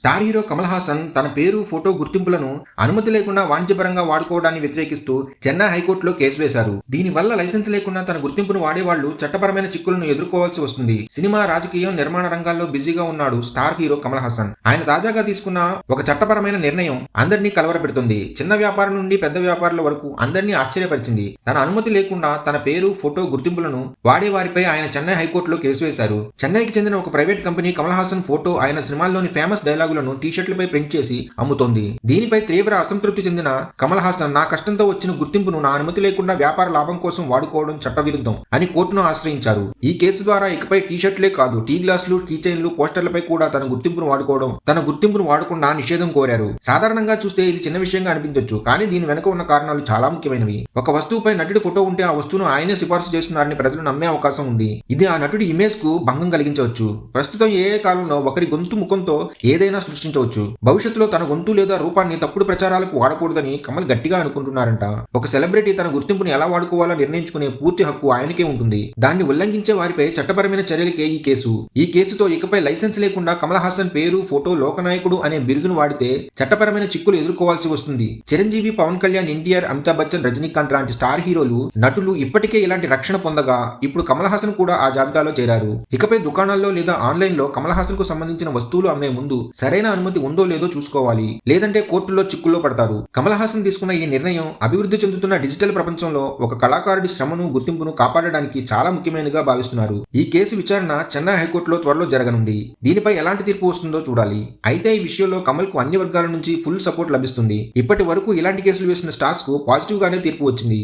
Star hero Kamal Haasan తన పేరు, photo గుర్తింపులను అనుమతి లేకుండా వాణిజ్యపరంగా వాడుకోవడాన్ని వ్యతిరేకిస్తూ చెన్నై హైకోర్టులో కేసు వేశారు. దీనివల్ల లైసెన్స్ లేకుండా తన గుర్తింపును వాడేవాళ్లు చట్టపరమైన చిక్కులను ఎదుర్కోవాల్సి వస్తుంది. సినిమా, రాజకీయం, నిర్మాణ రంగాల్లో బిజీగా ఉన్నాడు స్టార్ హీరో కమల్ హాసన్. ఆయన తాజాగా తీసుకున్న ఒక చట్టపరమైన నిర్ణయం అందరినీ కలవరపెడుతుంది. చిన్న వ్యాపారం నుండి పెద్ద వ్యాపారుల వరకు అందరినీ ఆశ్చర్యపరిచింది. తన అనుమతి లేకుండా తన పేరు, ఫోటో గుర్తింపులను వాడే వారిపై ఆయన చెన్నై హైకోర్టులో కేసు వేశారు. చెన్నైకి చెందిన ఒక private company Kamal Haasan photo, ఆయన సినిమాల్లోని ఫేమస్ డైలాగులను టీషర్ట్లపై ప్రింట్ చేసి అమ్ముతోంది. దీనిపై తీవ్ర అసంతృప్తి చెందిన కమల్ హాసన్, నా కష్టంతో వచ్చిన గుర్తింపును నా అనుమతి లేకుండా వ్యాపార లాభం కోసం వాడుకోవడం చట్టవిరుద్ధం అని కోర్టును ఆశ్రయించారు. ఈ కేసు ద్వారా ఇకపై టీషర్ట్లే కాదు, టీ గ్లాసులు, టీ చైన్లు, పోస్టర్లపై కూడా తన గుర్తింపును వాడకుండా నిషేధం కోరారు. సాధారణంగా చూస్తే ఇది చిన్న విషయంగా అనిపించవచ్చు, కానీ దీని వెనుక ఉన్న కారణాలు చాలా ముఖ్యమైనవి. ఒక వస్తువుపై నటుడి ఫోటో ఉంటే ఆ వస్తువును ఆయనే సిఫార్సు చేస్తున్నారని ప్రజలు నమ్మే అవకాశం ఉంది. ఇది ఆ నటుడి ఇమేజ్ కు భంగం కలిగించవచ్చు. ప్రస్తుతం ఏ కాలంలో ఒకరి గొంతు, ముఖంతో ఏదైనా సృష్టించవచ్చు. భవిష్యత్తులో తన గొంతు లేదా రూపాన్ని తప్పుడు ప్రచారాలకు వాడకూడదని కమల్ గట్టిగా అనుకుంటున్నారంట. ఒక సెలబ్రిటీ తన గుర్తింపుని ఎలా వాడుకోవాలో నిర్ణయించుకునే పూర్తి హక్కు ఆయనకే ఉంటుంది. దాన్ని ఉల్లంఘించే వారిపై చట్టపరమైన చర్యలకే ఈ కేసు. ఈ కేసుతో ఇకపై లైసెన్స్ లేకుండా కమల్ హాసన్ పేరు, ఫోటో, లోకనాయకుడు అనే బిరుదును వాడితే చట్టపరమైన చిక్కులు ఎదుర్కోవాల్సి వస్తుంది. చిరంజీవి, పవన్ కళ్యాణ్, ఎన్టీఆర్, అమితాబ్ బచ్చన్, రజనీకాంత్ లాంటి స్టార్ హీరోలు, నటులు ఇప్పటికే ఇలాంటి రక్షణ పొందగా ఇప్పుడు కమల్ హాసన్ కూడా ఆ జాబితాలో చేరారు. ఇకపై దుకాణాల్లో లేదా ఆన్లైన్ లో కమల్ హాసన్ కు సంబంధించిన వస్తువులు అమ్మే ముందు సరైన అనుమతి ఉందో లేదో చూసుకోవాలి. లేదంటే కోర్టులో చిక్కుల్లో పడతారు. కమల్ హాసన్ తీసుకున్న ఈ నిర్ణయం అభివృద్ధి చెందుతున్న డిజిటల్ ప్రపంచంలో ఒక కళాకారుడి శ్రమను, గుర్తింపును కాపాడడానికి చాలా ముఖ్యమైనదిగా భావిస్తున్నారు. ఈ కేసు విచారణ చెన్నై హైకోర్టులో త్వరలో జరగనుంది. దీనిపై ఎలాంటి తీర్పు వస్తుందో చూడాలి. అయితే ఈ విషయంలో కమల్ కు అన్ని వర్గాల నుంచి ఫుల్ సపోర్ట్ లభిస్తుంది. ఇప్పటి వరకు ఇలాంటి కేసులు వేసిన స్టార్స్ కు పాజిటివ్ గానే తీర్పు వచ్చింది.